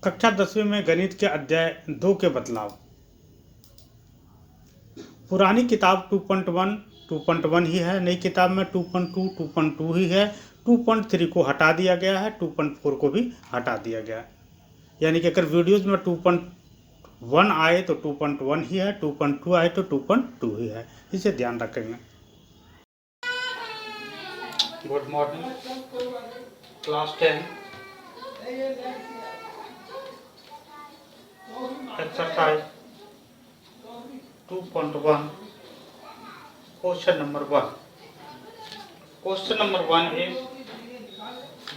कक्षा 10वीं में गणित के अध्याय 2 के बदलाव। पुरानी किताब 2.1 2.1 ही है, नई किताब में 2.2 2.2 ही है। 2.3 को हटा दिया गया है, 2.4 को भी हटा दिया गया है। यानी कि अगर वीडियोज़ में 2.1 आए तो 2.1 ही है, 2.2 आए तो 2.2 ही है। इसे ध्यान रखेंगे। Good morning class 10। Exercise 2.1 question number 1. Question number 1 is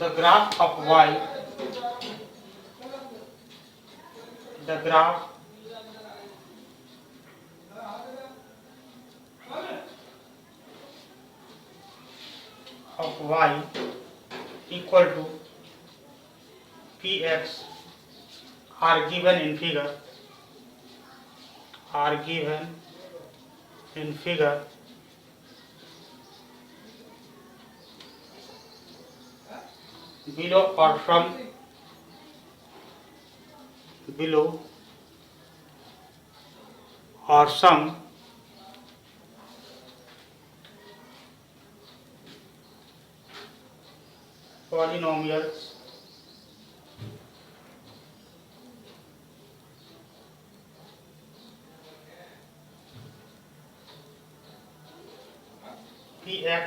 the graph of y. The graph of y equal to px are given in figure. Are given in figure. Below or from below or some polynomials px.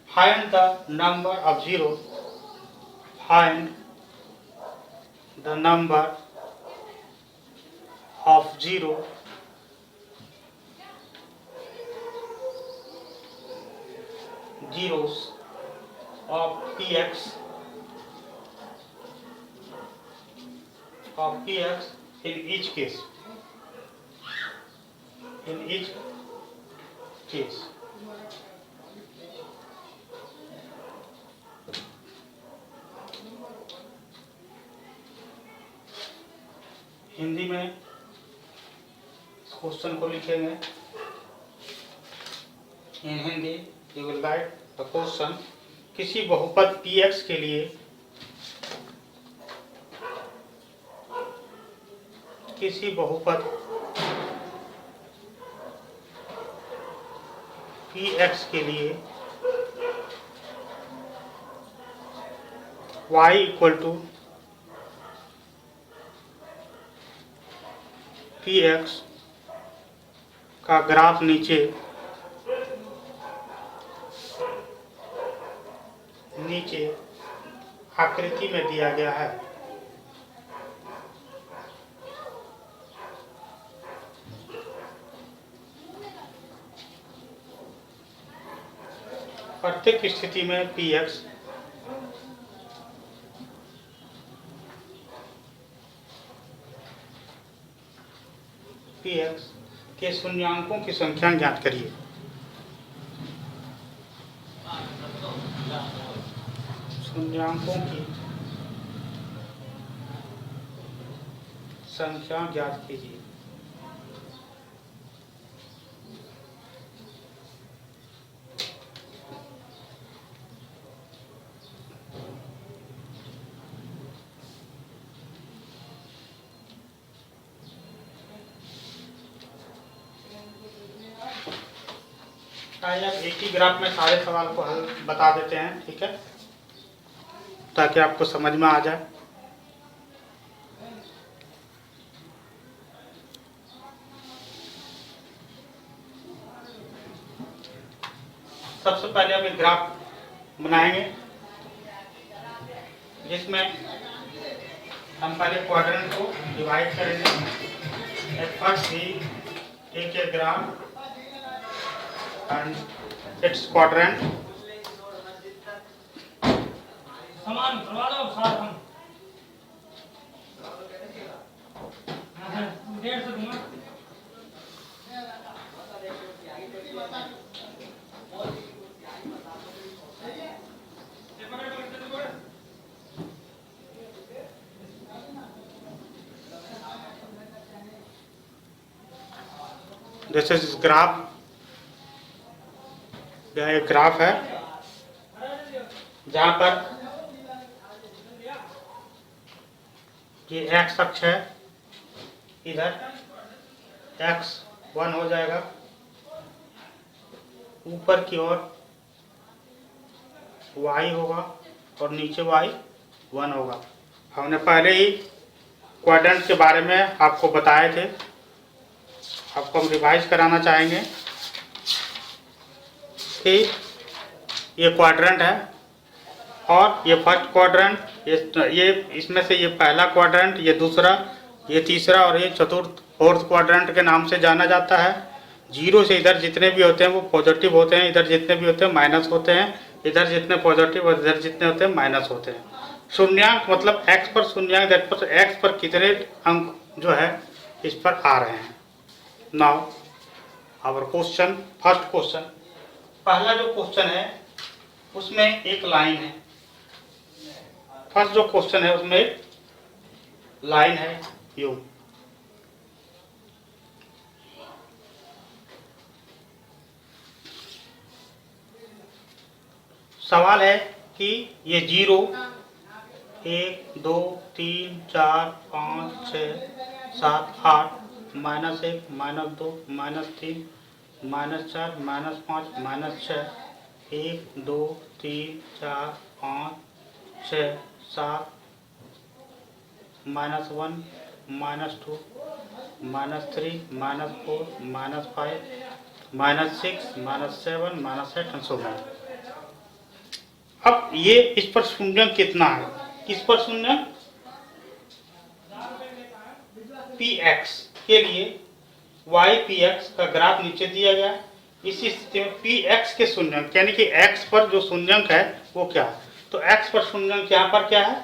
Find the number of zeros. Find the number of zeros of px in each case. In each case. Hindi में इस question को लिखेंगे। In Hindi you will write the question. किसी बहुपद px के लिए y equal to px का graph नीचे आकृति में दिया गया है। प्रत्येक स्थिति में px के शून्यांकों की संख्या ज्ञात करिए। शून्यांकों की संख्या ज्ञात कीजिए। आइए अब एक ही ग्राफ में सारे सवाल को हल बता देते हैं, ठीक है, ताकि आपको समझ में आ जाए। सबसे पहले हम एक ग्राफ बनाएंगे जिसमें हम पहले क्वाड्रेंट को डिवाइड करेंगे। फर्स्ट भी एक ग्राफ and its quadrant. समान करवा लो साथ हम 150 दूंगा। This is graph. यह एक ग्राफ है जहाँ पर ये एक्स अक्ष है, इधर एक्स 1 हो जाएगा, ऊपर की ओर y होगा और नीचे y 1 होगा। हमने पहले ही क्वाड्रेंट के बारे में आपको बताए थे, आपको हम रिवाइज कराना चाहेंगे कि ये क्वाड्रेंट है और ये फर्स्ट क्वाड्रेंट, ये इसमें से ये पहला क्वाड्रेंट, ये दूसरा, ये तीसरा और ये चतुर्थ फोर्थ क्वाड्रेंट के नाम से जाना जाता है। जीरो से इधर जितने भी होते हैं वो पॉजिटिव होते हैं, इधर जितने भी होते हैं माइनस होते हैं, इधर जितने पॉजिटिव और इधर जितने होते हैं माइनस होते हैं। शून्यांक मतलब x पर शून्यांक, दैट पर x पर कितने अंक जो है इस पर आ रहे हैं। Now our question, first question, पहला जो क्वेश्चन है उसमें एक लाइन है। फर्स्ट जो क्वेश्चन है उसमें एक लाइन है यू। सवाल है कि ये 0 1 2 3 4 5 6 7 8 -1 -2 -3 -4 -5 -6 1 2 3 4 5 6 7 -1 -2 -3 -4 -5 -6 -7 -8 and so on। अब ये इस पर शून्यांक कितना है, किस पर शून्यांक, px के लिए ypx का ग्राफ नीचे दिया गया। इसी स्थिति में px के शून्यांक यानी कि x पर जो शून्यांक है वो क्या है, तो x पर शून्यांक यहाँ पर क्या है,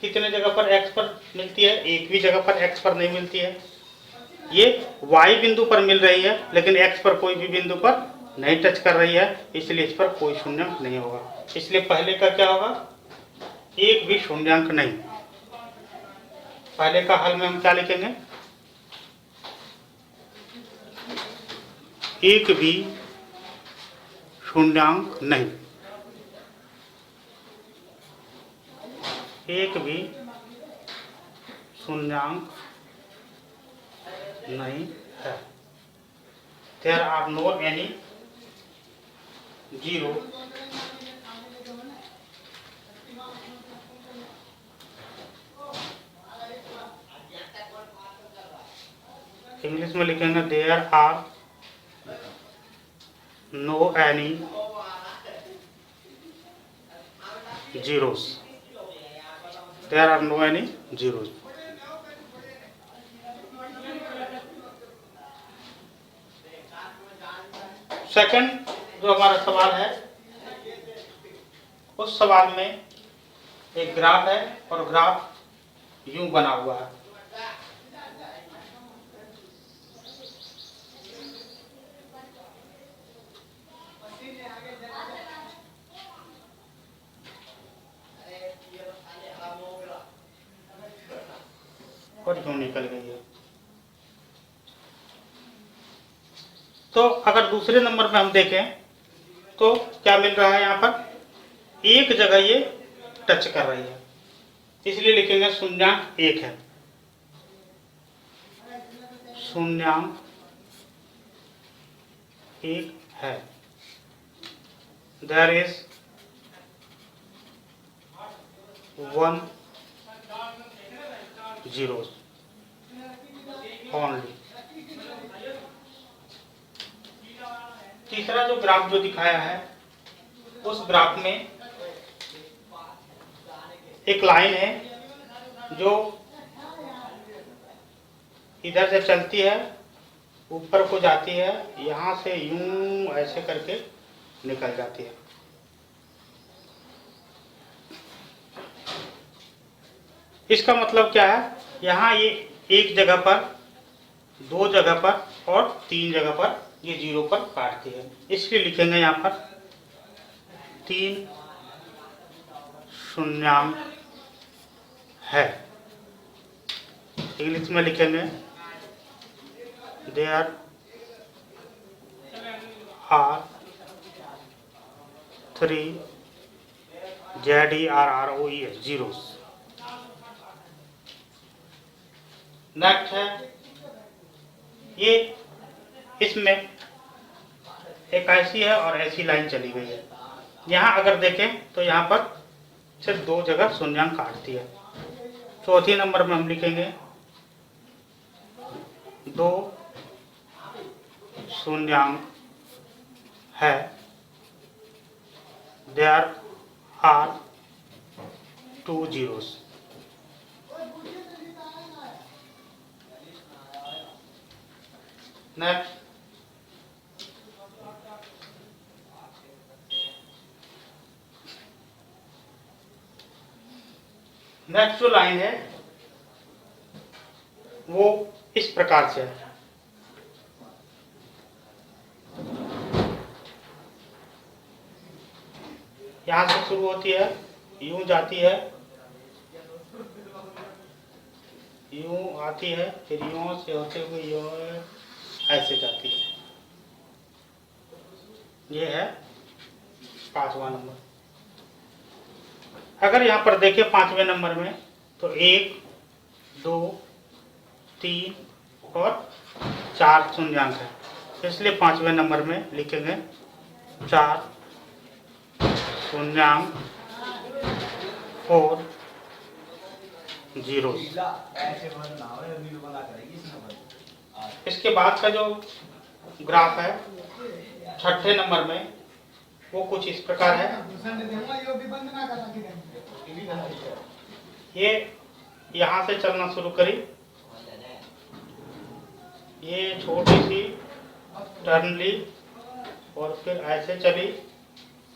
कितने जगह पर x पर मिलती है, एक भी जगह पर x पर नहीं मिलती है। ये y बिंदु पर मिल रही है लेकिन x पर कोई भी बिंदु पर नहीं टच कर रही है, इसलिए इस पर कोई शून्यांक नहीं होगा। इसलिए पहले का क्या होगा, एक भी शून्यांक नहीं। पहले का हल में हम क्या लिखेंगे, एक भी शून्यांक नहीं, एक भी शून्यांक नहीं है। There are no any zero English में लिखेंगे there are no any zeros, there are no any zeros। Second जो हमारा सवाल है उस सवाल में एक ग्राफ है और ग्राफ यूं बना हुआ है। और यूं निकल गई है। तो अगर दूसरे नंबर पे हम देखें तो क्या मिल रहा है, यहाँ पर एक जगह ये टच कर रही है, इसलिए लिखेंगे शून्यांक 1 है, शून्यांक 1 है। There is 1 zeros only। तीसरा जो ग्राफ जो दिखाया है उस ग्राफ में एक लाइन है जो इधर से चलती है, ऊपर को जाती है, यहाँ से यूं ऐसे करके निकल जाती है। इसका मतलब क्या है, यहाँ ये एक जगह पर, दो जगह पर और तीन जगह पर ये जीरो पर काटती है, इसलिए लिखेंगे यहाँ पर 3 शून्यांक है। इंग्लिश में लिखेंगे there are 3 ZERROES zeros। Next है ये, इसमें एक ऐसी है और ऐसी लाइन चली गई है। यहाँ अगर देखें तो यहाँ पर सिर्फ 2 जगह शून्यांक काटती है। चौथी नंबर में हम लिखेंगे 2 शून्यांक है, देयर आर 2 zeros। नेक्स्ट जो लाइन है वो इस प्रकार से है। यहां से शुरू होती है, यूं जाती है, यूं आती है, फिर यूं से होते हुए यूं ऐसे जाती है। ये है 5वां नंबर। अगर यहाँ पर देखें 5वें नंबर में तो 1, 2, 3 और 4 शून्यांक है, इसलिए 5वें नंबर में लिखेंगे 4 शून्यांक 4 zeros। इसके बाद का जो ग्राफ है 6ठे नंबर में वो कुछ इस प्रकार है। ये यहाँ से चलना शुरू करी, ये छोटी सी टर्न ली और फिर ऐसे चली,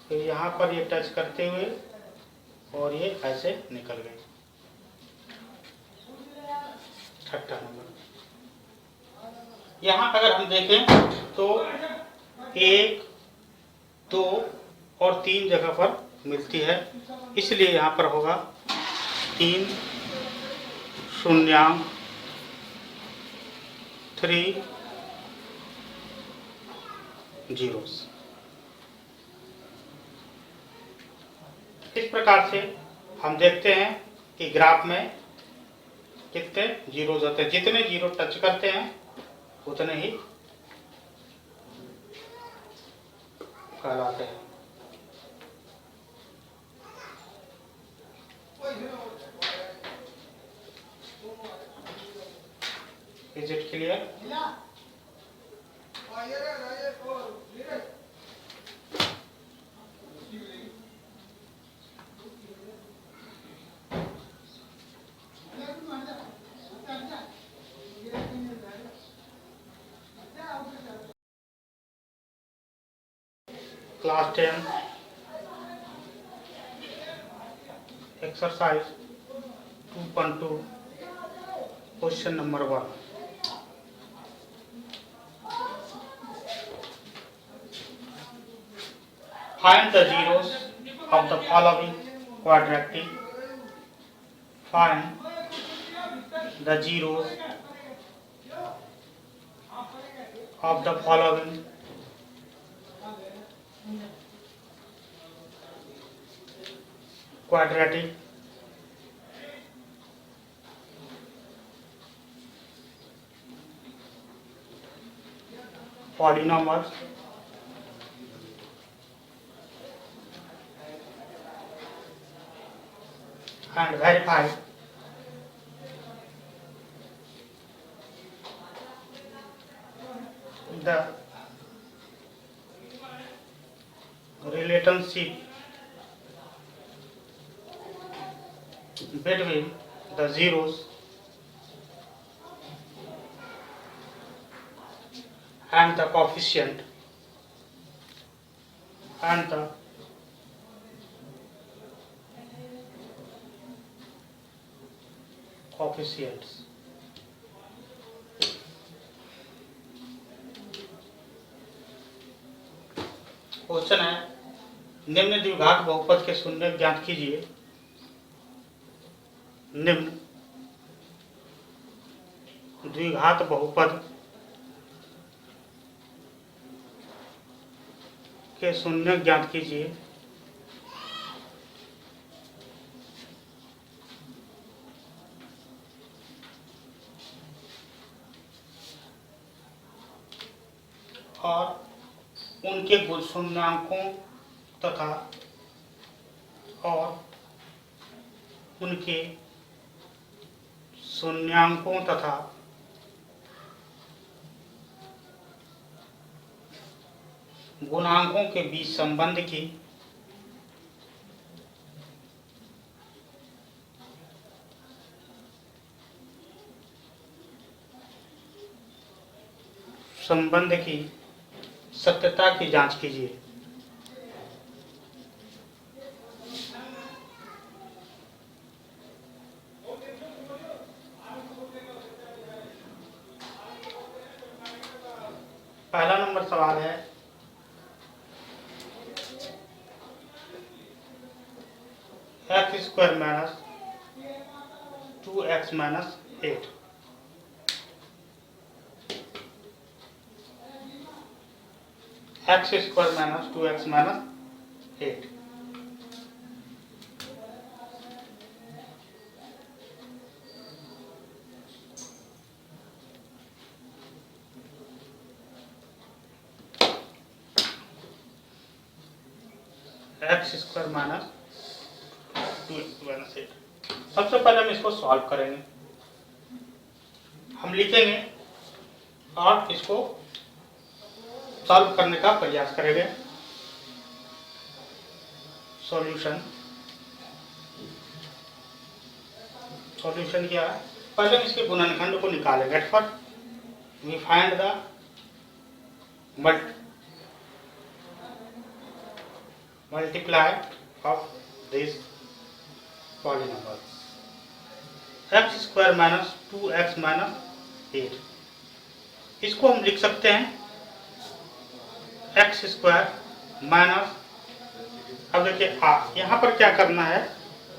फिर यहाँ पर ये टच करते हुए और ये ऐसे निकल गई। 6ठा नंबर। यहाँ अगर हम देखें तो 1, 2 और 3 जगह पर मिलती है, इसलिए यहाँ पर होगा 3 शून्यांक 3 zeros। इस प्रकार से हम देखते हैं कि ग्राफ में कितने जीरोज होते हैं। जितने जीरो टच करते हैं उतने ही कहलाते हैं। Is it clear? Class 10 exercise 2.2 question number 1। Find the zeros of the following quadratic. Find the zeros of the following quadratic polynomials and verify the relationship between the zeros and the coefficient and the coefficients। Question है, निम्न द्विघात बहुपद के शून्य ज्ञात कीजिए। निम्न द्विघात बहुपद के शून्य ज्ञात कीजिए। और उनके शून्यांकों तथा और उनके शून्यांकों तथा गुणांकों के बीच संबंध की सत्यता की जांच कीजिए। पहला नंबर सवाल है x square minus 2x minus 8। x square minus 2x minus 8। x square minus 2x minus 8। सबसे पहले हम इसको सॉल्व करेंगे। हम लिखेंगे और इसको सॉल्व करने का प्रयास करेंगे। सॉल्यूशन क्या है? पहले हम इसके गुणनखंड को निकालेंगे। At first we find the multiply of this polynomials। x square minus 2x minus 8, इसको हम लिख सकते हैं x स्क्वायर माइनस, अब देखिए यहाँ पर क्या करना है,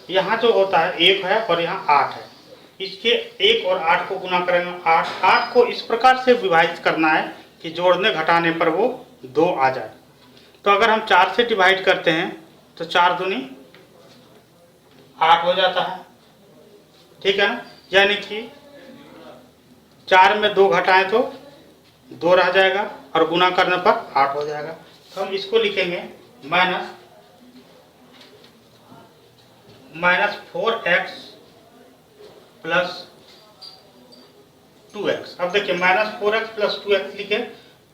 यहाँ जो होता है 1 है और यहाँ 8 है, इसके 1 और 8 को गुना करेंगे। 8 को इस प्रकार से विभाजित करना है कि जोड़ने घटाने पर वो 2 आ जाए। तो अगर हम 4 से डिवाइड करते हैं तो 4 दूनी 8 हो जाता है, ठीक है ना। यानी कि 4 में 2 घटाएं तो 2 रह जाएगा और गुना करने पर 8 हो जाएगा। तो हम इसको लिखेंगे माइनस 4x प्लस 2x। अब देखिए माइनस 4x प्लस 2x लिखे,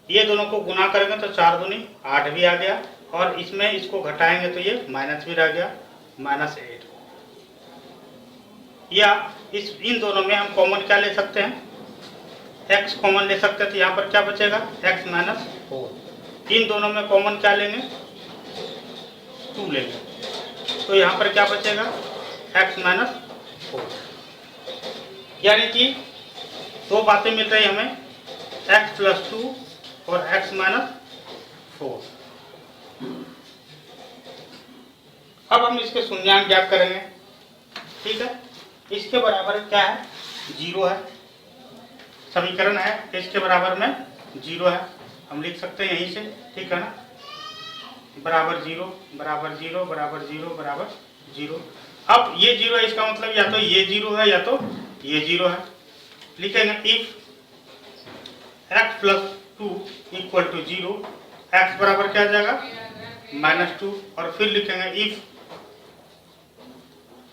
ये दोनों को गुना करेंगे तो 4 दूनी 8 भी आ गया और इसमें इसको घटाएंगे तो ये माइनस भी रह गया, माइनस 8। या इन दोनों में हम कॉमन क्या ले सकते हैं, x कॉमन ले सकते हैं। तो यहाँ पर क्या बचेगा, x माइनस 4। इन दोनों में कॉमन क्या लेंगे, 2 लेंगे, तो यहाँ पर क्या बचेगा, x माइनस 4। यानी कि दो बातें मिल रही हमें, x प्लस 2 और x माइनस 4। अब हम इसके शून्यांक ज्ञात करेंगे, ठीक है। इसके बराबर क्या है, 0 है, समीकरण है इसके बराबर में 0 है, हम लिख सकते हैं यहीं से, ठीक है ना। बराबर 0 बराबर 0 बराबर 0 बराबर 0। अब ये 0 है, इसका मतलब या तो ये 0 है या तो ये 0 है। लिखेंगे if x plus 2 equal to 0, x बराबर क्या आ जाएगा, माइनस 2। और फिर लिखेंगे if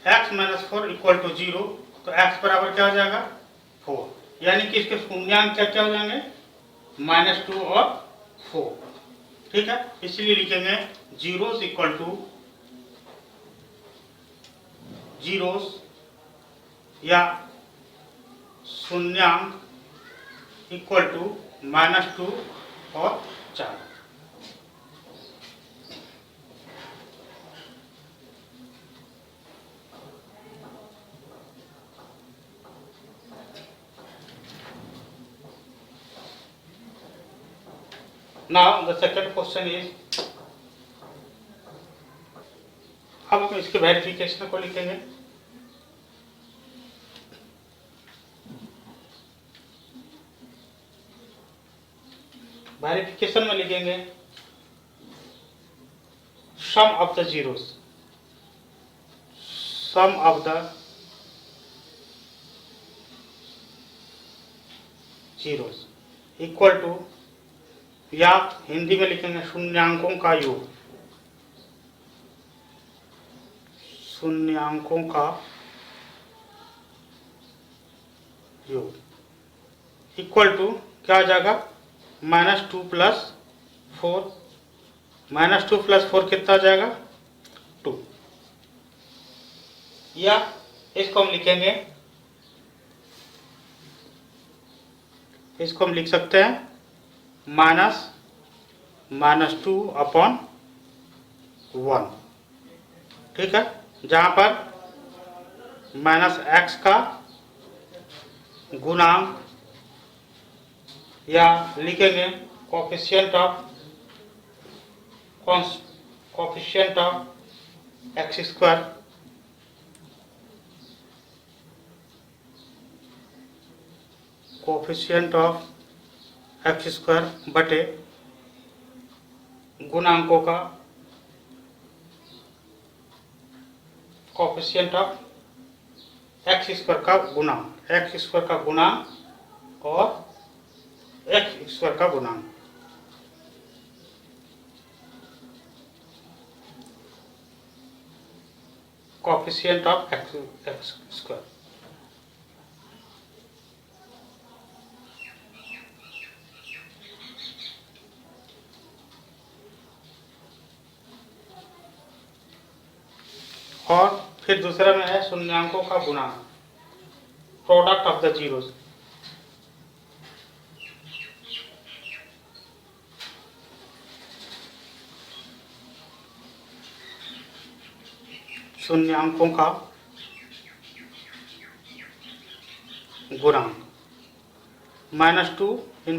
x minus 4 equal to 0, तो x बराबर क्या हो जाएगा, 4। यानी कि इसके शून्यांक क्या क्या हो जाएंगे, माइनस 2 और 4, ठीक है। इसलिए लिखेंगे जीरोस इक्वल टू जीरोस या शून्यांक इक्वल टू माइनस 2 और 4। Now the second question is, अब हम इसके वेरिफिकेशन को लिखेंगे। वेरिफिकेशन में लिखेंगे sum of the zeros, sum of the zeros equal to या हिंदी में लिखेंगे शून्यांकों का योग, शून्यांकों का योग इक्वल टू क्या आ जाएगा -2 + 4, -2 + 4 कितना आ जाएगा 2, या इसको हम लिखेंगे, इसको हम लिख सकते हैं -2/1, ठीक है, जहां पर -x का गुणांक या लिखेंगे coefficient of x², coefficient of x² बटे गुणांकों का कोफिशिएंट ऑफ x² का गुणांक, x² का गुणांक और x² का गुणांक। Coefficient of x²। और फिर दूसरा में है शून्यांकों का गुणांक, प्रोडक्ट ऑफ द जीरोस। शून्यांकों का गुणांक -2 ×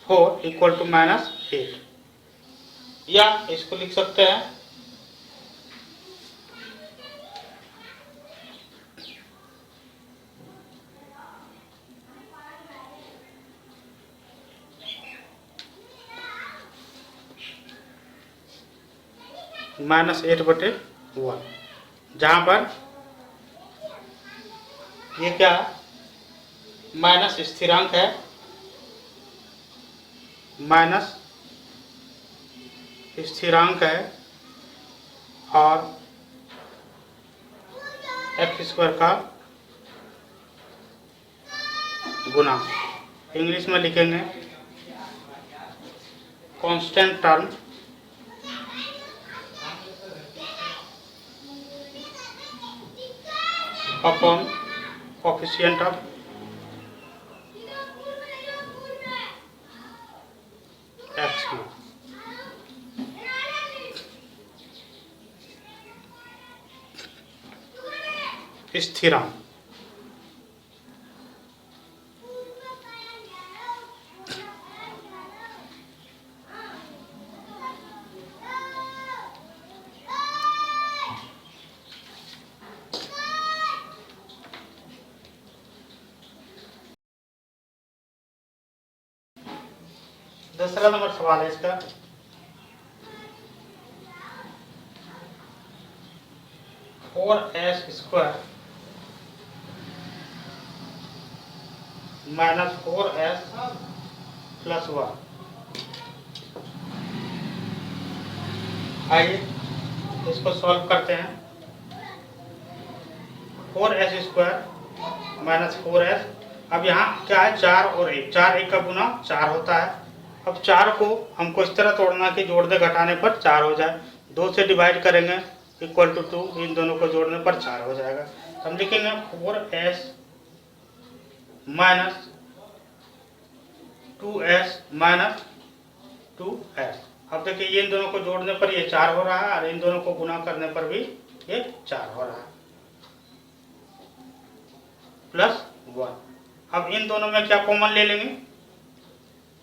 4 = -8, या इसको लिख सकते हैं -8/1, जहां पर ये क्या माइनस स्थिरांक है, माइनस स्थिरांक है और x² का गुणांक, इंग्लिश में लिखेंगे constant term upon coefficient of x²। स्थिरांक दूसरा नंबर सवाल है इसका, (4s² - 4s + 1). आइए इसको सॉल्व करते हैं। 4s² - 4s, अब यहाँ क्या है 4 और 1, 4 1 का गुना 4 होता है। अब 4 को हमको इस तरह तोड़ना कि जोड़ने घटाने पर 4 हो जाए, 2 से डिवाइड करेंगे इक्वल टू 2, इन दोनों को जोड़ने पर 4 हो जाएगा। हम लिखेंगे 4s - 2s - 2s। अब देखिए ये इन दोनों को जोड़ने पर ये 4 हो रहा है और इन दोनों को गुना करने पर भी ये 4 हो रहा है, +1। अब इन दोनों में क्या कॉमन ले लेंगे,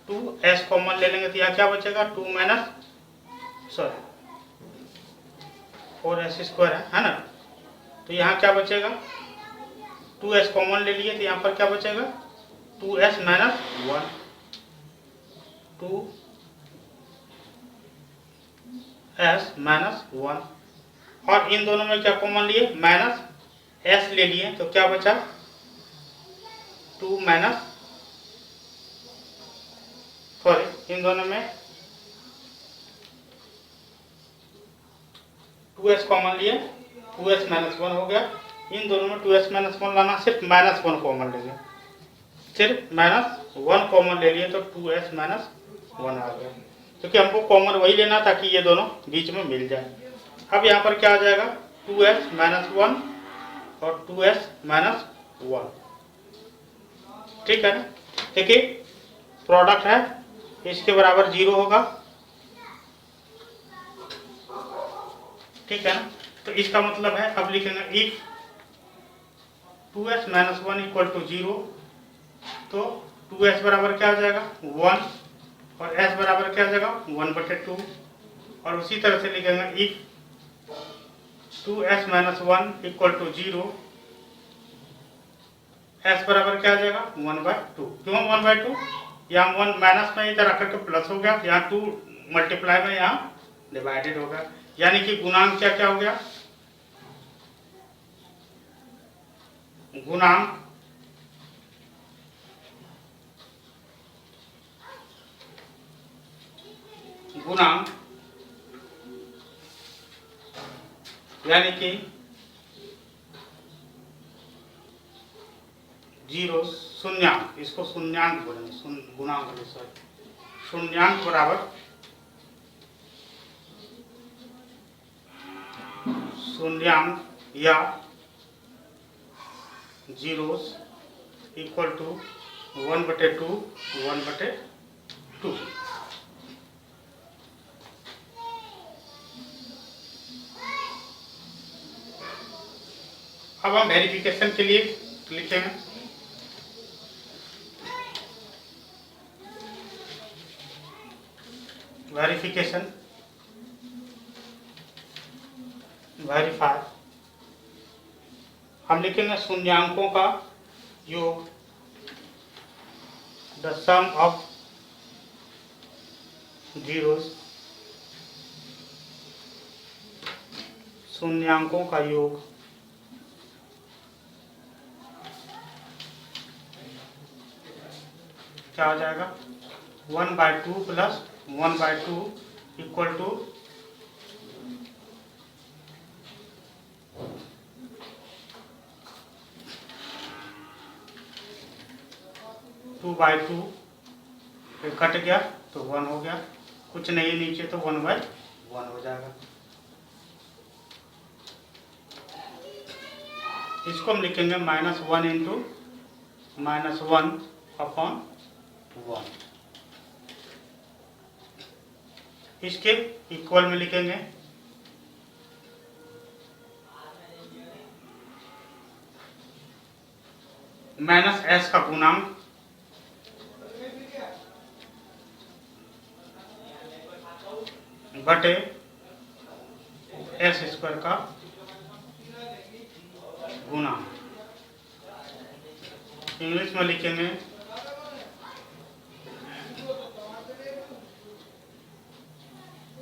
2s कॉमन ले लेंगे, तो यहाँ क्या बचेगा 4s² है ना, तो यहाँ क्या बचेगा 2s कॉमन ले लिए, तो यहाँ पर क्या बचेगा 2s - 1, 2s - 1। और इन दोनों में क्या कॉमन लिए, -s ले लिए, तो क्या बचा 2 - इन दोनों में 2s कॉमन लिए, 2s माइनस 1 हो गया। इन दोनों में 2s माइनस 1 लाना, सिर्फ माइनस 1 कॉमन ले लिए, सिर्फ माइनस 1 कॉमन ले लिए तो 2s माइनस 1 आ गया, क्योंकि हमको कॉमन वही लेना ताकि ये दोनों बीच में मिल जाए। अब यहाँ पर क्या आ जाएगा, 2s माइनस 1 और 2s माइनस 1, ठीक है ना। देखिए प्रोडक्ट है, इसके बराबर 0 होगा, ठीक है ना। तो इसका मतलब है, अब लिखेंगे if 2s minus 1 equal to 0, तो 2s बराबर क्या हो जाएगा 1 और s बराबर क्या हो जाएगा 1/2। और उसी तरह से लिखेंगे if 2s minus 1 equal to 0, s बराबर क्या हो जाएगा 1/2। क्यों 1/2, यहाँ 1 माइनस में इधर आकर के प्लस हो गया, यहाँ 2 मल्टीप्लाई में यहाँ डिवाइडेड हो गया, यानी कि गुणांक क्या क्या हो गया, गुणांक यानी कि 0 शून्यांक, इसको शून्यांक बोलेंगे, गुणांक सॉरी, शून्यांक बराबर शून्यांक या जीरोस इक्वल टू 1/2 1/2। अब हम वेरिफिकेशन के लिए लिखेंगे, वेरिफिकेशन वेरीफाई, हम लिखेंगे शून्यांकों का योग, द सम ऑफ जीरोस, शून्यांकों का योग क्या हो जाएगा 1/2 प्लस 1/2 इक्वल टू 2/2, कट गया तो 1 हो गया, कुछ नहीं नीचे तो 1/1 हो जाएगा। इसको हम लिखेंगे -1 इंटू -1 अपॉन 1, इसके इक्वल में लिखेंगे माइनस s का गुणांक बटे s² का गुणांक, इंग्लिश में लिखेंगे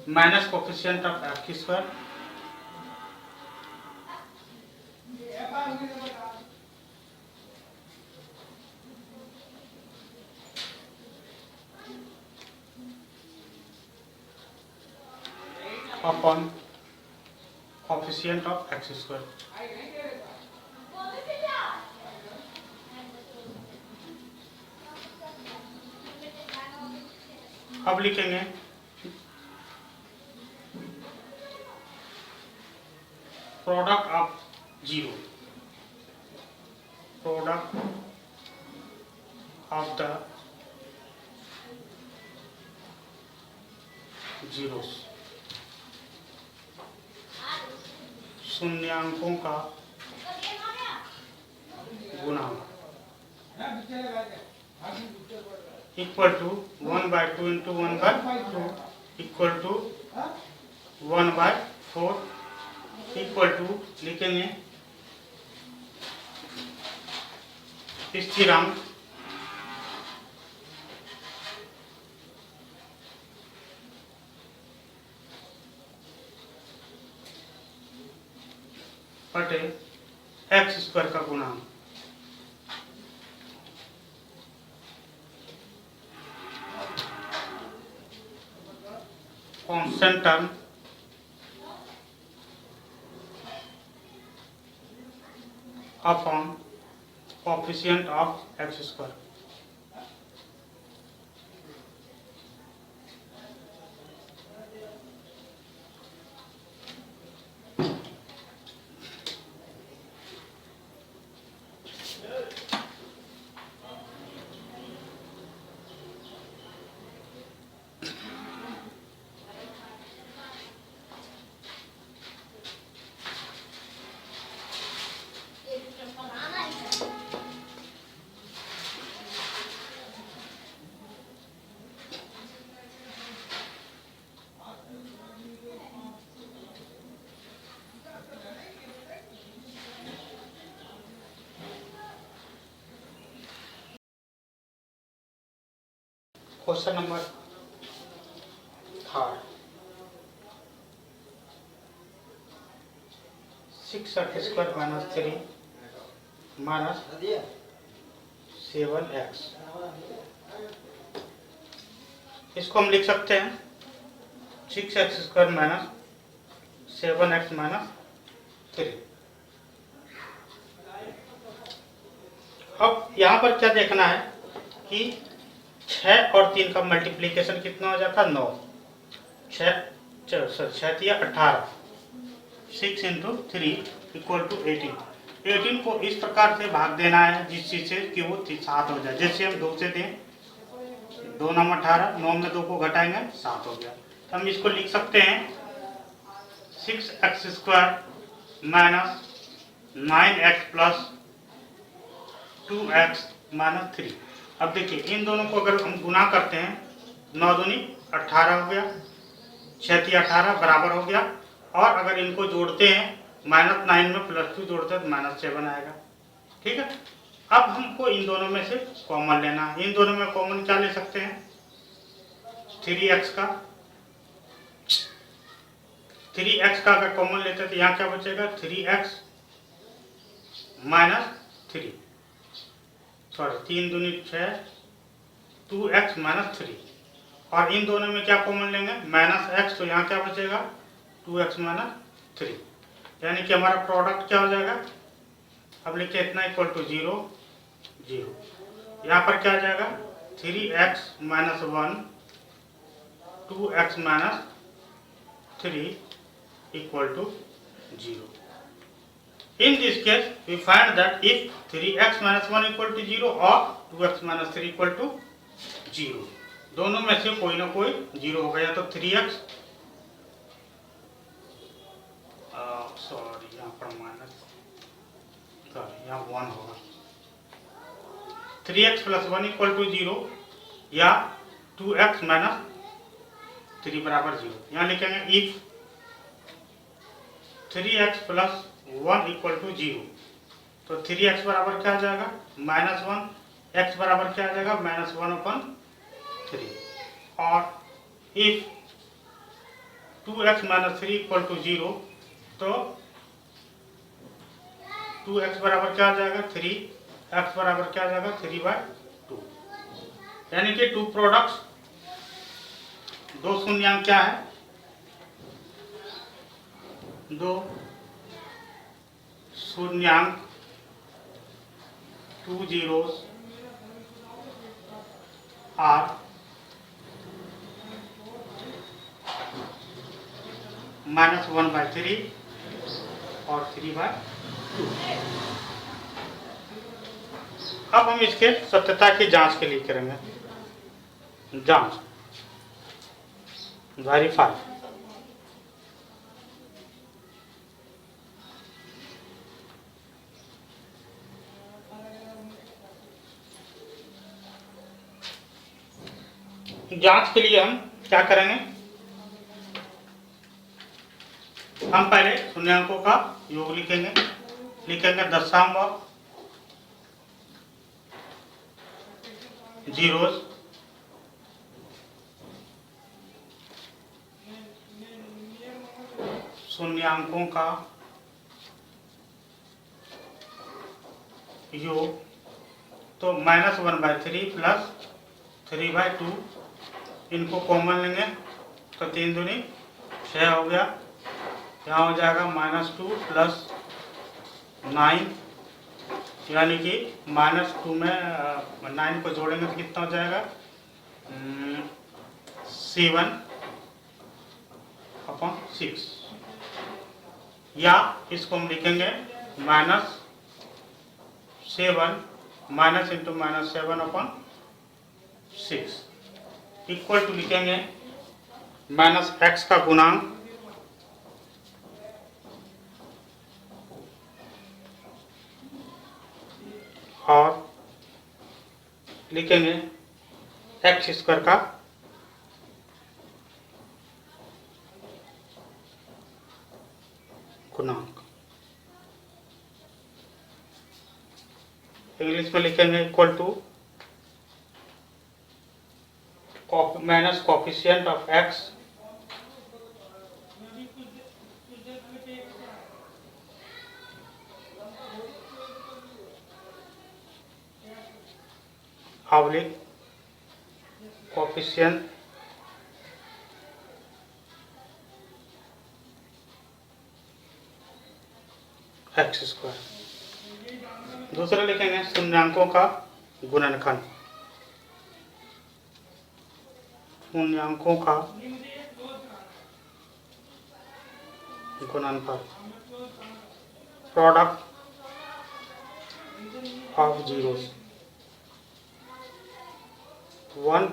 minus coefficient of f² upon coefficient of x²। अब लिखेंगे product of zero, product of the zeros, शून्यांकों का गुणांक equal to 1/2 into 1/2 equal to 1/4 equal to लिखेंगे स्थिरांक बटे x² का गुणांक, constant term upon coefficient of x square. Question number 3 6x² - 3 माइनस 7x, इसको हम लिख सकते हैं 6x² - 7x - 3। अब यहाँ पर क्या देखना है कि 6 और 3 का मल्टीप्लिकेशन कितना हो जाता है 9, 6 या 18, 6 × 3 = 18। 18 को इस प्रकार से भाग देना है जिस चीज से कि वो 7 हो जाए। जैसे हम 2 से दें, 2 9 18, 9 में 2 को घटाएंगे 7 हो गया। तो हम इसको लिख सकते हैं 6x² - 9x + 2x - 3। अब देखिए इन दोनों को अगर हम गुना करते हैं, 9 दूनी 18 हो गया, 6 × 18 बराबर हो गया। और अगर इनको जोड़ते हैं -9 में +2 जोड़ते हैं तो -7 आएगा। ठीक है, अब हमको इन दोनों में से कॉमन लेना है। इन दोनों में कॉमन क्या ले सकते हैं 3x का। 3x का अगर कॉमन लेते हैं तो यहाँ क्या बचेगा 3x - 3, सॉरी 3 दूनी 6, 2x - 3। और इन दोनों में क्या कॉमन लेंगे -x, तो यहाँ क्या बचेगा 2x - 3। यानी कि हमारा प्रोडक्ट क्या हो जाएगा, अब लिखिए इतना = 0 0। यहाँ पर क्या आ जाएगा 3x - 1 2x - 3 = 0। In this case, we find that if 3x - 1 = 0 or 2x - 3 = 0, दोनों में से कोई ना कोई 0 होगा। या तो 3x, सॉरी यहाँ पर यहाँ 1 होगा, 3x + 1 = 0 या 2x - 3 = 0। यहाँ लिखेंगे if 3x + 1 = 0, तो 3x बराबर क्या आ जाएगा -1, x बराबर क्या आ जाएगा -1/3। और if 2x - 3 = 0, तो 2x बराबर क्या आ जाएगा 3, x बराबर क्या आ जाएगा 3/2। यानी कि 2 प्रोडक्ट्स, 2 शून्यांक क्या है 2 शून्यांक 2 zeros are -1/3 और 3/2। अब हम इसके सत्यता की जांच के लिए करेंगे जांच, वेरीफाई। जांच के लिए हम क्या करेंगे, हम पहले शून्यांकों का योग लिखेंगे 10 zeros शून्यांकों का योग। तो -1/3 + 3/2, इनको कॉमन लेंगे तो 3 दूनी 6 हो गया, यहाँ हो जाएगा -2 + 9, यानी कि -2 में 9 को जोड़ेंगे तो कितना हो जाएगा 7/6, या इसको हम लिखेंगे -7 - 7/6 इक्वल टू लिखेंगे -x का गुणांक और लिखेंगे x² का गुणांक। इंग्लिश में लिखेंगे equal to minus coefficient of x oblique coefficient x²। दूसरा लिखेंगे शून्यांकों का गुणनखंड, शून्यांकों का गुणनफल, product of zeros, 1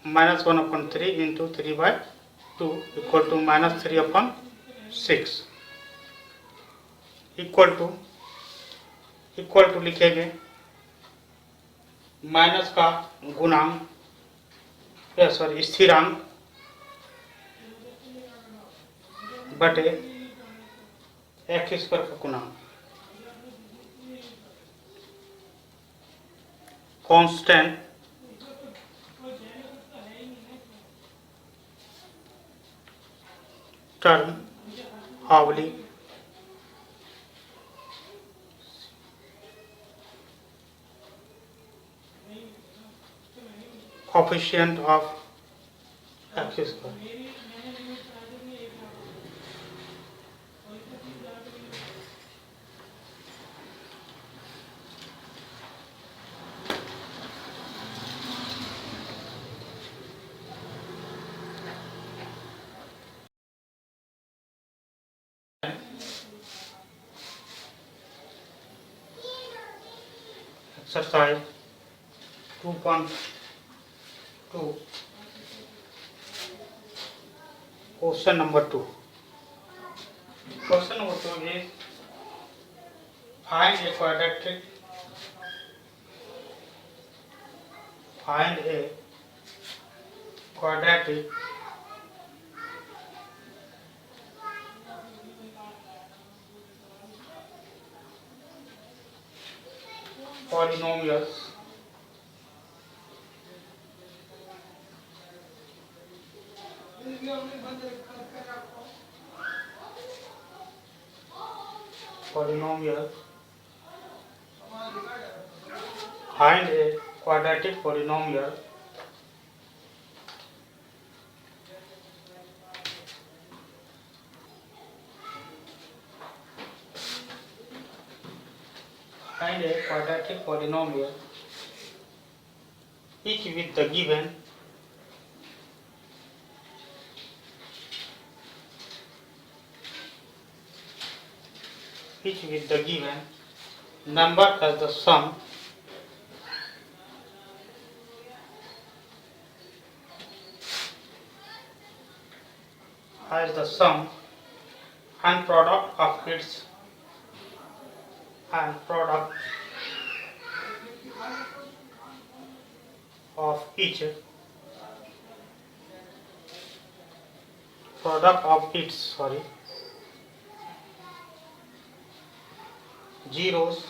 -1/3 into 3/2 equal to -3/6 equal to लिखेंगे माइनस का गुणांक स्थिरांक बटे x² का गुणांक, constant term oblique coefficient of x²। Exercise 2.2 question number 2। Question number 2 is find a quadratic polynomials find a quadratic polynomial each with the given number as the sum and product of its zeros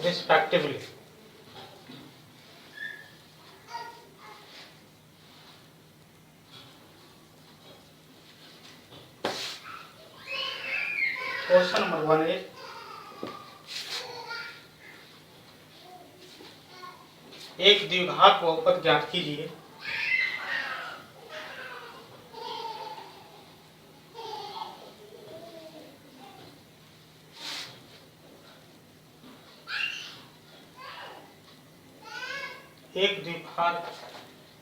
respectively। Question number 1 है एक द्विघात बहुपद ज्ञात कीजिए एक द्विघात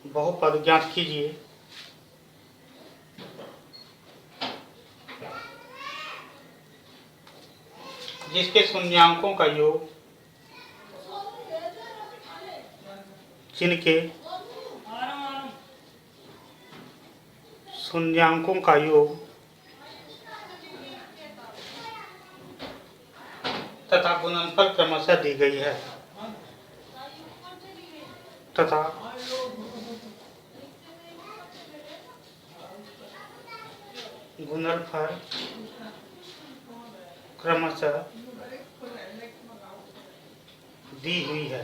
बहुपद ज्ञात कीजिए जिसके शून्यांकों का योग जिनके शून्यांकों का योग तथा गुणनफल क्रमशः दी गई है तथा गुणनफल क्रमशः दी हुई है।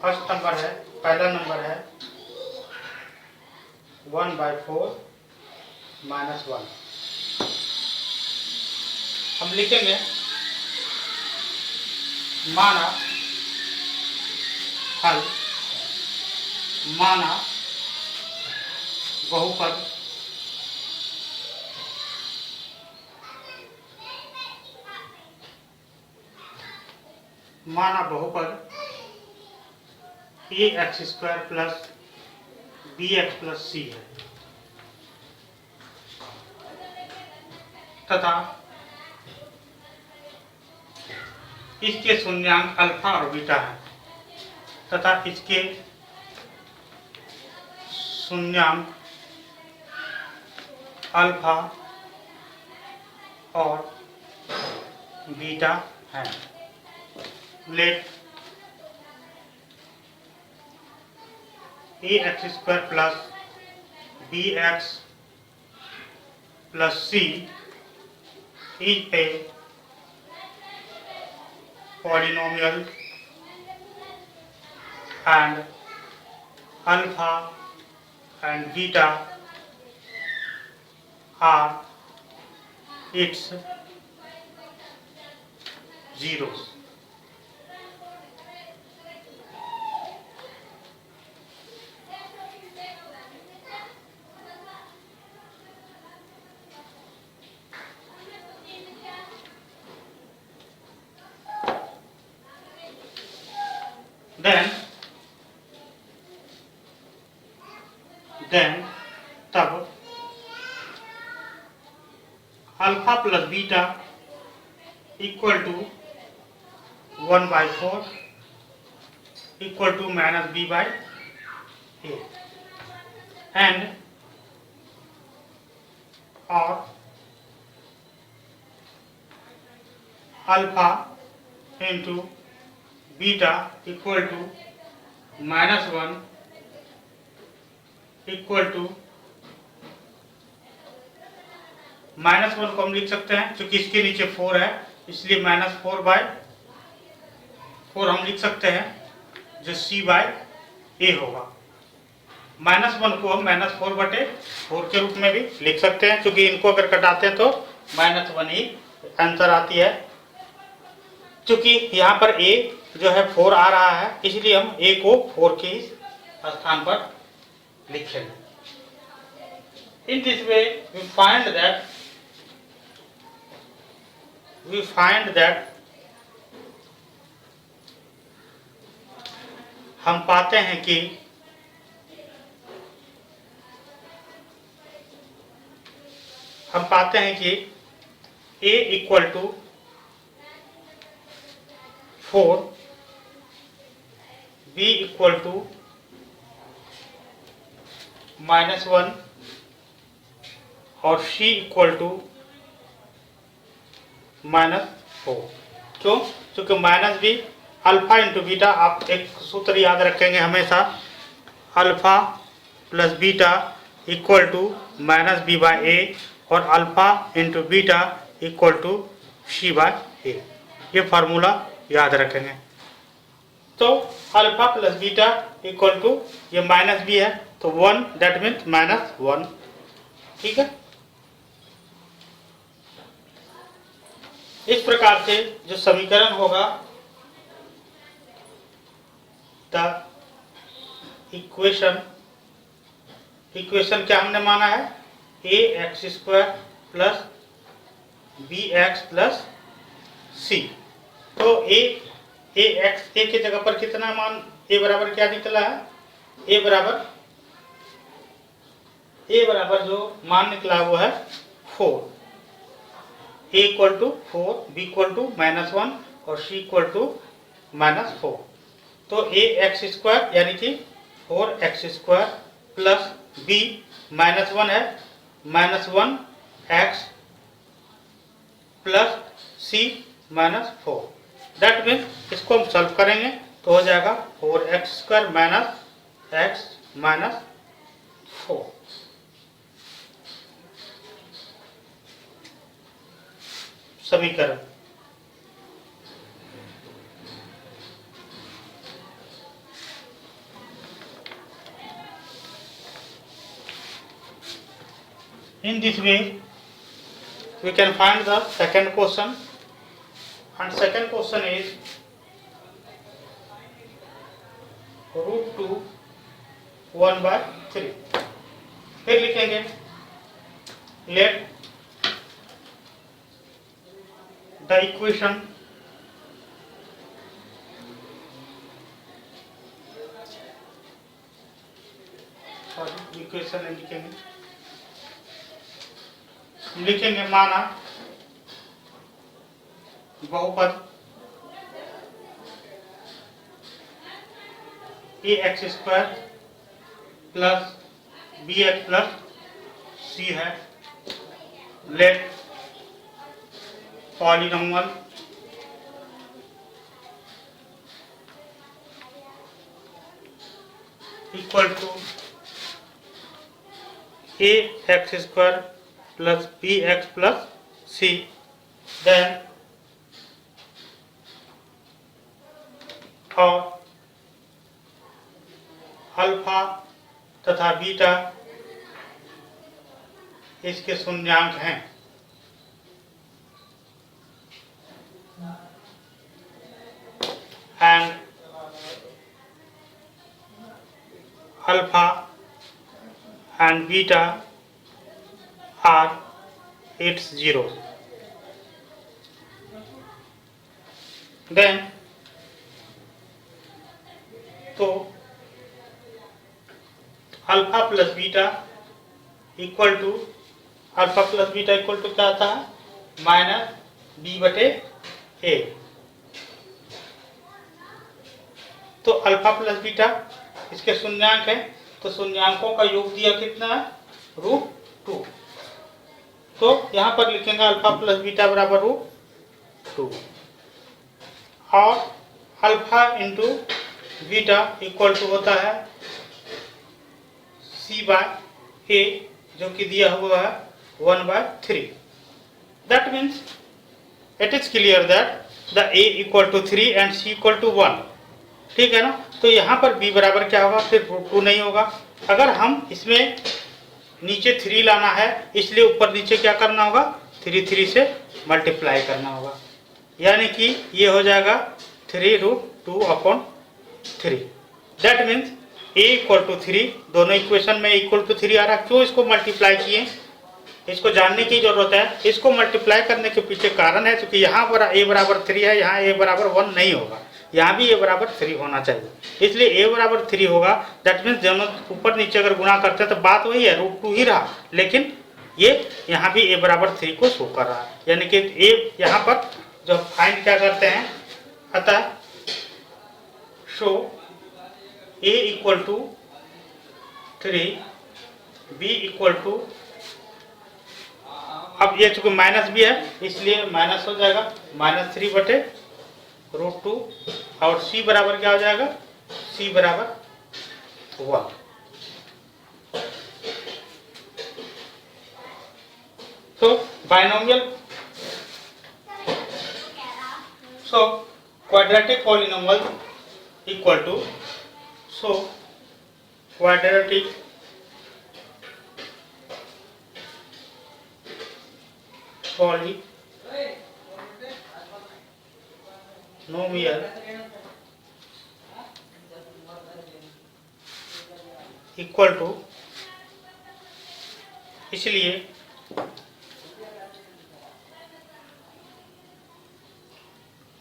फर्स्ट नंबर है, पहला नंबर है 1/4 -1। हम लिखेंगे माना हल माना बहुपद ax² + bx + c है तथा इसके शून्यांक अल्फा और बीटा है तथा इसके शून्यांक अल्फा और बीटा है। Let ax² + bx + c is a polynomial and alpha and beta are its zeros। then तब alpha plus beta equal to 1/4 equal to -b/a and और alpha into beta equal to -1 equal to -1 को हम लिख सकते हैं क्योंकि इसके नीचे 4 है इसलिए -4/4 हम लिख सकते हैं जो c/a होगा। -1 को हम -4/4 के रूप में भी लिख सकते हैं क्योंकि इनको अगर कटाते हैं तो -1 ही आंसर आती है। क्योंकि यहाँ पर a जो है 4 आ रहा है इसलिए हम a को 4 के स्थान पर लिखेंगे। In this way we find that हम पाते हैं कि a equal to 4 b equal to -1 और c इक्वल टू -4। क्यों? क्योंकि -b अल्फा इंटू बीटा, आप एक सूत्र याद रखेंगे हमेशा, alpha plus beta equal to -b/a और alpha into beta equal to c/a। ये फार्मूला याद रखेंगे। तो alpha plus beta equal to ये -b है तो 1 दैट मीन्स -1। ठीक है। इस प्रकार से जो समीकरण होगा द इक्वेशन क्या हमने माना है ax² + bx + c। तो a ए एक्स, ए की जगह पर कितना मान, ए बराबर क्या निकला है, ए बराबर जो मान निकला वो है 4, a equal to 4, b equal to -1 और सी इक्वल टू -4। तो ए एक्स स्क्वायर यानी कि 4x स्क्वायर प्लस बी -1 है, -1 x plus c -4। That means इसको हम सॉल्व करेंगे तो हो जाएगा 4x square minus x minus 4। समीकरण in this way we can find the second question, and second question is √2 1/3। फिर लिखेंगे let the equation लिखेंगे माना बहुपद a x square plus b x plus c है, let polynomial equal to a x square plus b x plus c, then और alpha तथा beta इसके शून्यांक हैं, and alpha and beta are its zero. Then तो alpha plus beta equal to क्या आता है, -b/a। तो अल्फा प्लस बीटा इसके शून्यांक है, तो शून्यांकों का योग दिया कितना है, √2। तो यहाँ पर लिखेंगे अल्फा प्लस बीटा बराबर √2 और alpha into beta equal to होता है c/a जो कि दिया हुआ है 1/3। That means it is clear that the a equal to 3 and c equal to 1। ठीक है ना। तो यहाँ पर b बराबर क्या होगा, फिर √2 नहीं होगा। अगर हम इसमें नीचे 3 लाना है, इसलिए ऊपर नीचे क्या करना होगा, 3 से मल्टीप्लाई करना होगा, यानी कि ये हो जाएगा 3√2/3। That means a equal to 3, दोनों इक्वेशन में इक्वल टू 3 आ रहा है। क्यों इसको मल्टीप्लाई किए, इसको जानने की जरूरत है। इसको मल्टीप्लाई करने के पीछे कारण है, क्योंकि यहाँ पर a बराबर 3 है, यहाँ a बराबर 1 नहीं होगा, यहाँ भी a बराबर 3 होना चाहिए, इसलिए a बराबर 3 होगा। दैट मीन्स दोनों ऊपर नीचे अगर गुणा करते हैं तो बात वही है, √2 ही रहा, लेकिन ये यहाँ भी a बराबर 3 को शो कर रहा है, यानी कि a यहाँ पर जब फाइंड क्या करते हैं, अतः show a equal to 3, b equal to, अब ये चूंकि माइनस भी है इसलिए माइनस हो जाएगा -3/√2 और c बराबर क्या हो जाएगा, c बराबर 1। तो binomial, so quadratic polynomial equal to, so quadratic polynomial equal to, इसलिए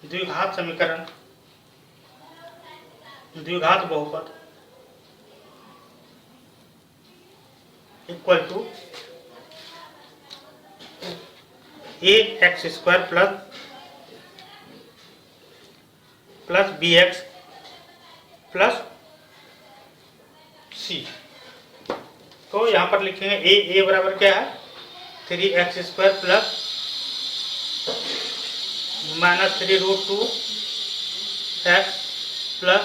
द्विघात समीकरण द्विघात बहुपद equal to a x square plus b x plus c. तो यहां पर लिखेंगे ए बराबर क्या है 3x square plus -3√2 x plus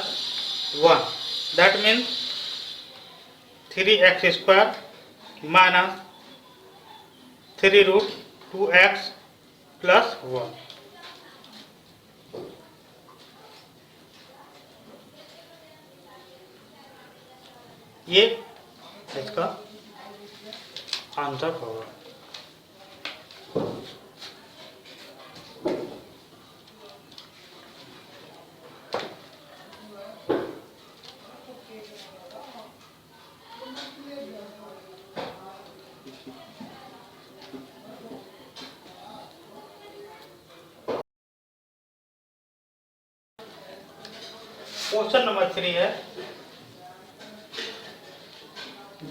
1, that means 3x square minus 3√2x plus 1। ये इसका आंसर होगा। क्वेश्चन नंबर 3 है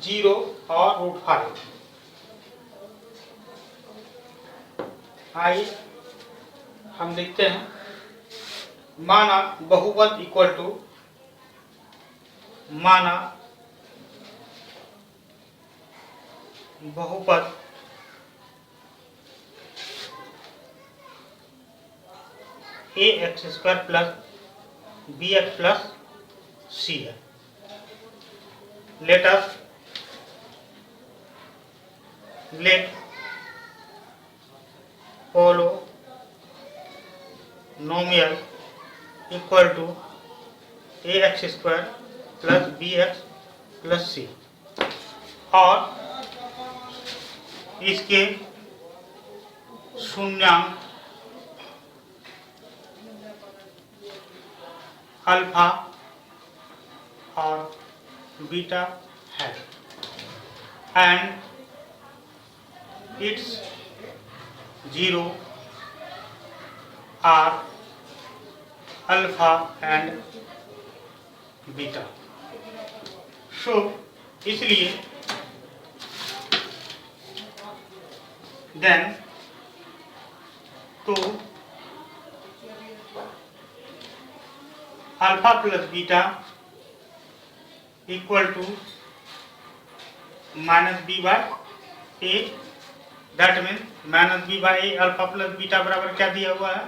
0 और √5। आइए हम लिखते हैं माना बहुपद इक्वल टू माना बहुपद a x square plus b x plus c है। Let polynomial equal to a x square plus b x plus c और इसके शून्यांक अल्फा और बीटा है and its 0 are alpha and beta. So इसलिए then तो alpha plus beta equal to -b/a, that mean -b/a alpha plus beta बराबर क्या दिया हुआ है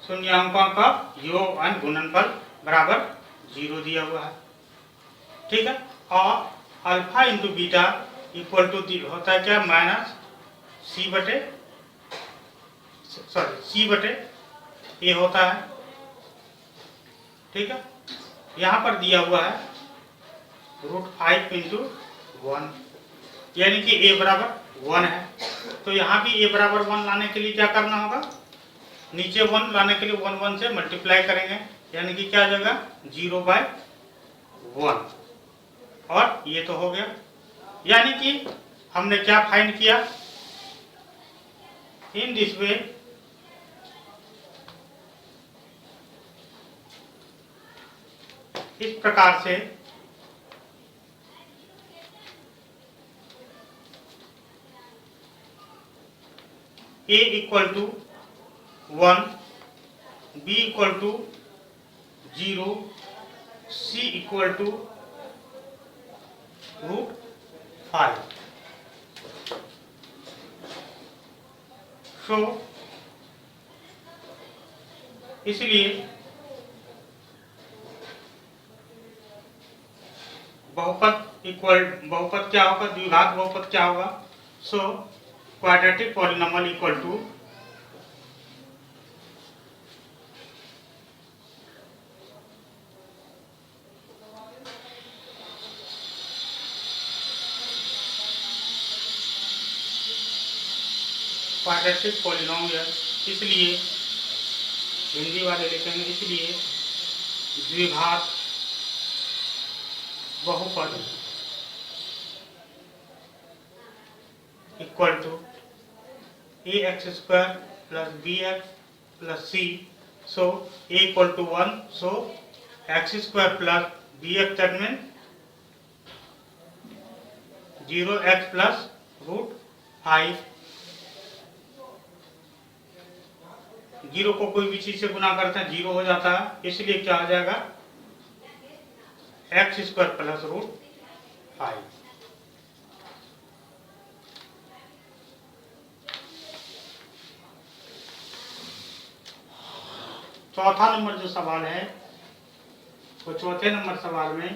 शून्यांकों का योग और गुणनफल बराबर 0 दिया हुआ है। ठीक है, और alpha into beta equal to होता है क्या c/a होता है। ठीक है, यहाँ पर दिया हुआ है √5 इंटू 1, यानी कि a बराबर 1 है। तो यहाँ भी a बराबर 1 लाने के लिए क्या करना होगा, नीचे 1 लाने के लिए 1 से मल्टीप्लाई करेंगे, यानी कि क्या आ जाएगा 0/1। और ये तो हो गया, यानी कि हमने क्या फाइंड किया इन दिस वे इस प्रकार से a equal to 1, b equal to 0, c equal to √5। So इसलिए बहुपद क्या होगा, द्विघात बहुपद क्या होगा। So quadratic polynomial equal to quadratic polynomial, इसलिए हिंदी वाले लिखेंगे इसलिए द्विघात बहुपद equal to a x square plus b x plus c. So a equal to 1, so x square plus b x that mean 0x plus root 5। 0 को कोई भी चीज से गुना करते हैं 0 हो जाता है, इसलिए क्या आ जाएगा एक्स स्क्वायर प्लस रूट 5। चौथा नंबर जो सवाल है वो चौथे नंबर सवाल में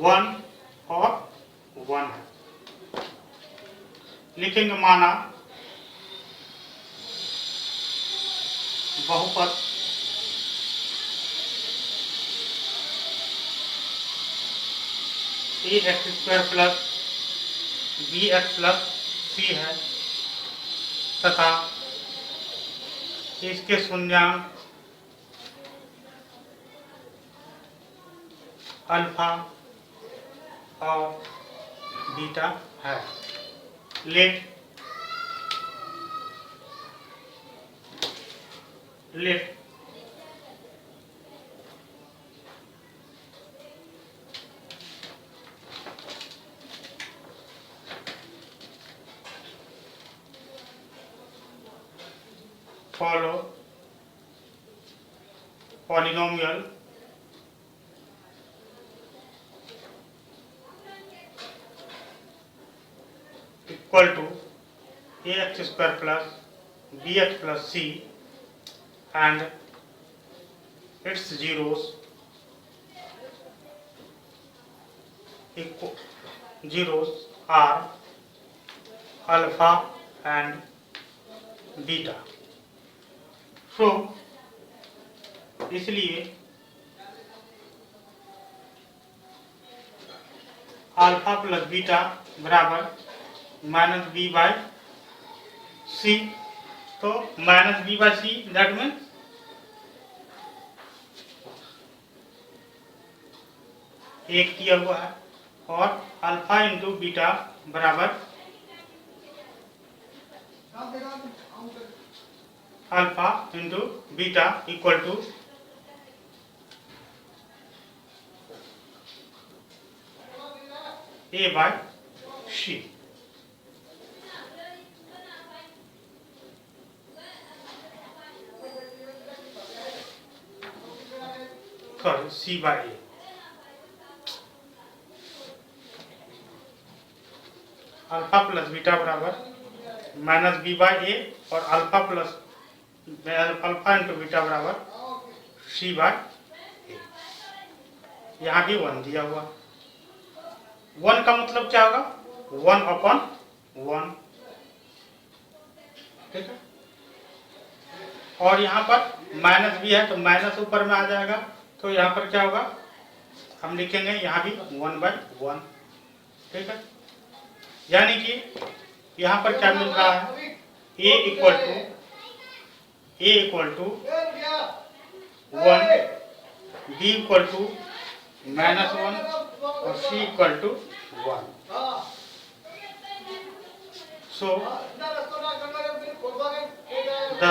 1 और 1 है। लिखेंगे माना बहुपद a x square plus b x plus c है तथा इसके शून्यांक अल्फा और बीटा है। Let follow polynomial equal to ax square plus bx plus c and its zeros are alpha and beta. तो इसलिए अल्फा प्लस बीटा बराबर minus b by c. तो minus b by c that mean एक किया हुआ है और alpha into beta बराबर alpha into beta equal to a by c. Sorry c by a. Alpha plus beta बराबर minus b by a और alpha plus alpha into beta बराबर c by ए। यहाँ भी 1 दिया हुआ। 1 का मतलब क्या होगा 1/1, ठीक है। और यहाँ पर माइनस भी है तो माइनस ऊपर में आ जाएगा, तो यहाँ पर क्या होगा हम लिखेंगे यहाँ भी 1/1, ठीक है। यानी कि यहाँ पर क्या मिल रहा है a equal to 1, b equal to -1 और c equal to 1। So the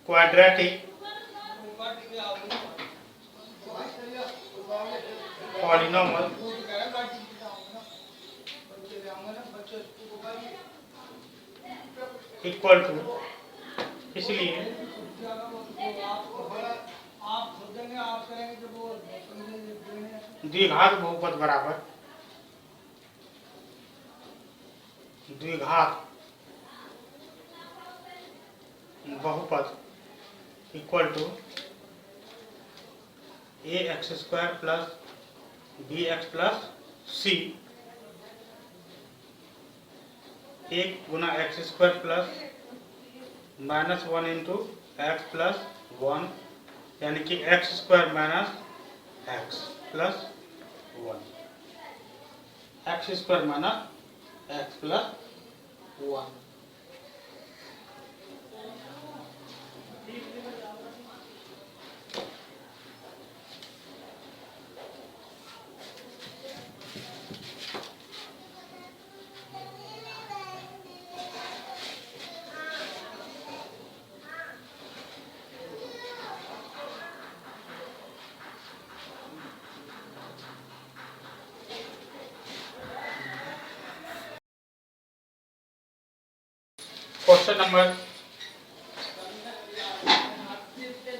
quadratic polynomial equal to, इसलिए द्विघात बहुपद बराबर द्विघात बहुपद equal to a x square plus b x plus c 1 गुना x square plus -1 into x plus 1, यानी कि x square minus x plus 1, x square minus x plus 1। Question number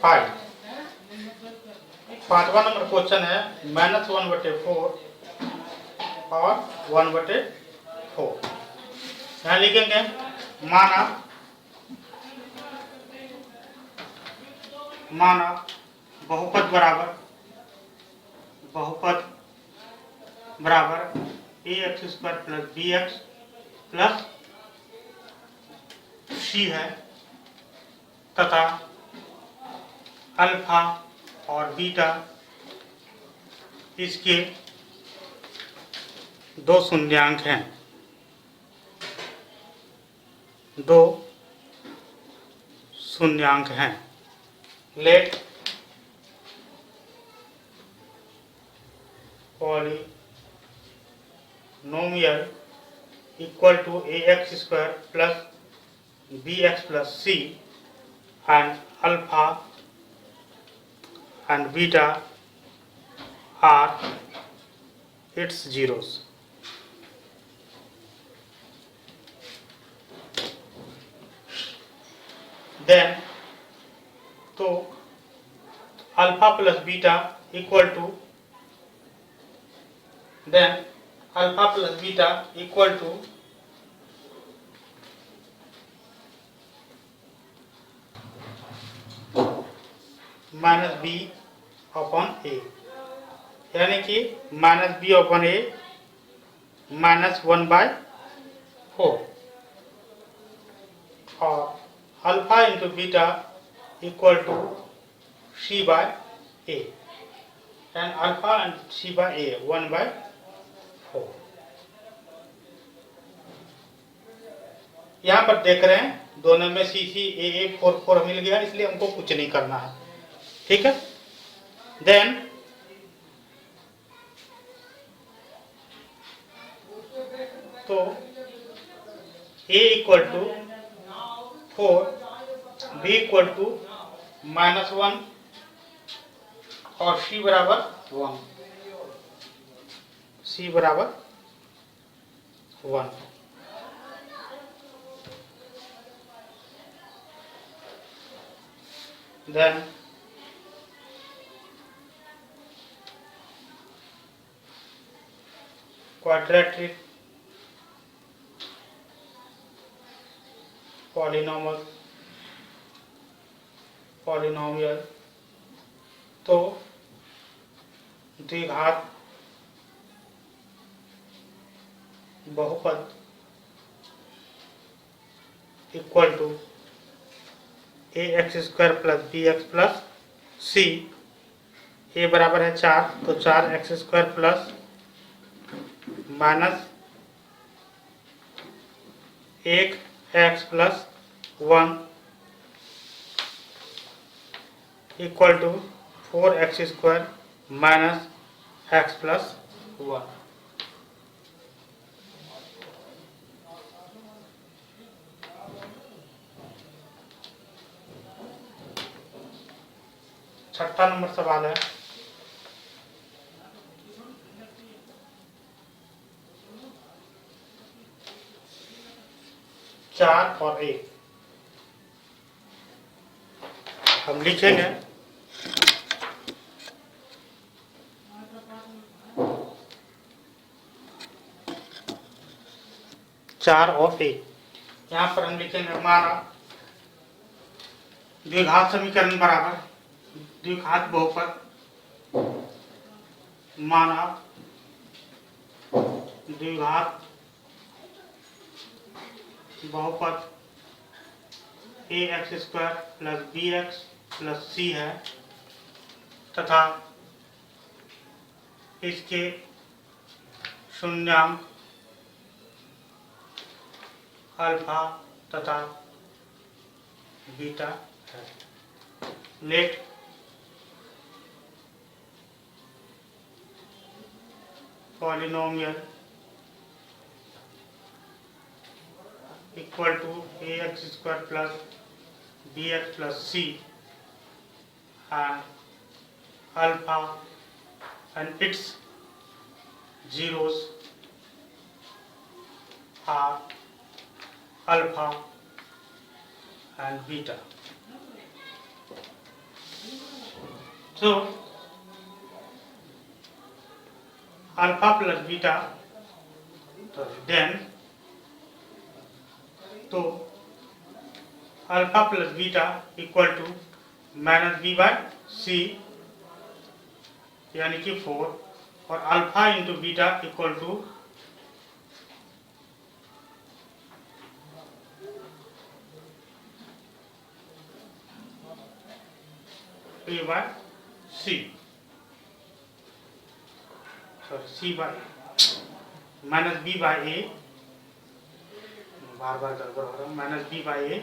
5, 5वां नंबर क्वेश्चन है -1/4 और 1/4। यहाँ लिखेंगे माना बहुपद बराबर ax² plus bx plus c है तथा अल्फा और बीटा इसके दो शून्यांक हैं। Let polynomial equal to ax² plus bx plus c and alpha and beta are its zeros. Then तो alpha plus beta equal to minus b upon a, यानी कि माइनस बी अपॉन ए -1/4 और alpha into beta equal to c by a and alpha and c by a 1/4। यहाँ पर देख रहे हैं दोनों में सी सी ए 4 मिल गया, इसलिए हमको कुछ नहीं करना है। ठीक है, देन तो a equal to 4, b equal to -1 और c बराबर 1। देन क्वाड्रेटिक पॉलिनोमियल तो द्विघात बहुपद equal to ax² plus bx plus c। a बराबर है 4, तो 4x² plus -1x plus 1 equal to 4x² minus x plus 1। छठा नंबर सवाल है चार और 1। हम लिखेंगे 4 और 1। यहाँ पर हम लिखेंगे हमारा द्विघात समीकरण बराबर द्विघात बहुपद माना द्विघात बहुपद ax² plus bx plus c है तथा इसके शून्यांक अल्फा तथा बीटा है। Let polynomial equal to ax² plus bx plus c and alpha and its zeros are alpha and beta. So alpha plus beta, then तो alpha plus beta equal to minus b by c यानी कि 4 और alpha into beta equal to a by c, sorry c by minus b by a, बार बार गड़बड़ हो रहा है, माइनस बी बाय ए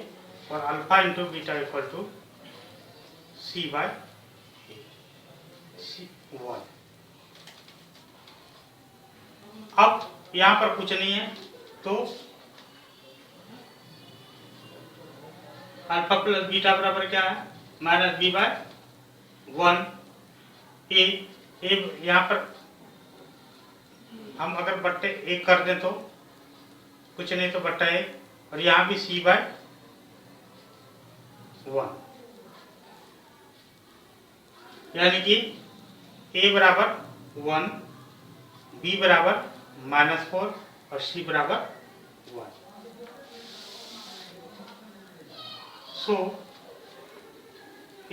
और alpha into beta equal to c by c 1। अब यहाँ पर कुछ नहीं है तो अल्फा प्लस बीटा बराबर क्या है, माइनस बी बाय 1 ए। यहाँ पर हम अगर बट्टे एक कर दें तो कुछ नहीं तो बट्टा एक, और यहाँ भी सी बाय 1, यानी कि ए बराबर 1, बी बराबर -4 और सी बराबर 1। सो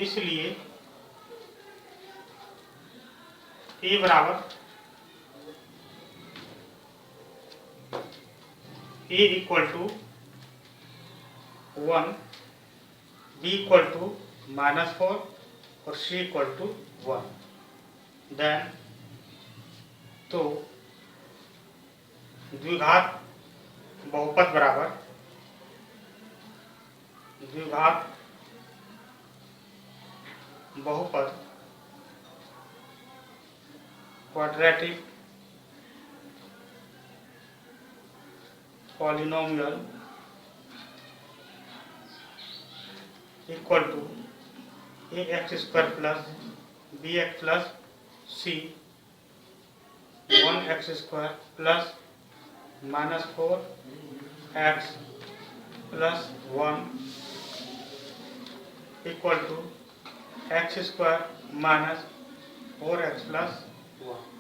इसलिए ए बराबर a equal to 1, b equal to -4 और सी इक्वल टू 1। देन तो द्विघात बहुपद बराबर द्विघात बहुपद quadratic polynomial equal to a x square plus b x plus c 1 x square plus -4 x plus 1 equal to x square minus 4 x plus 1।